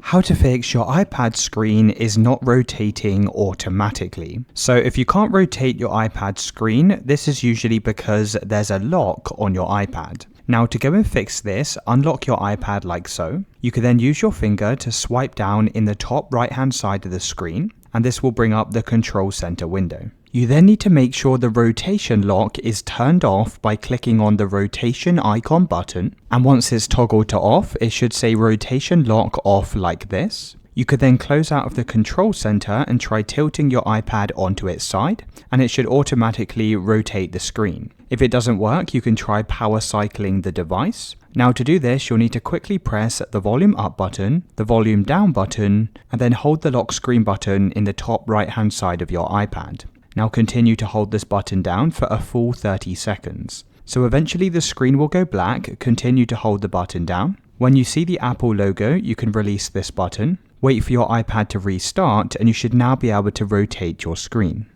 How to fix your iPad screen is not rotating automatically. So if you can't rotate your iPad screen, this is usually because there's a lock on your iPad. Now to go and fix this, unlock your iPad like so. You can then use your finger to swipe down in the top right hand side of the screen, and this will bring up the control center window. You then need to make sure the rotation lock is turned off by clicking on the rotation icon button, and once it's toggled to off, it should say rotation lock off like this. You could then close out of the control center and try tilting your iPad onto its side, and it should automatically rotate the screen. If it doesn't work, you can try power cycling the device. Now to do this, you'll need to quickly press the volume up button, the volume down button, and then hold the lock screen button in the top right hand side of your iPad. Now continue to hold this button down for a full 30 seconds. So eventually the screen will go black. Continue to hold the button down. When you see the Apple logo, you can release this button. Wait for your iPad to restart, and you should now be able to rotate your screen.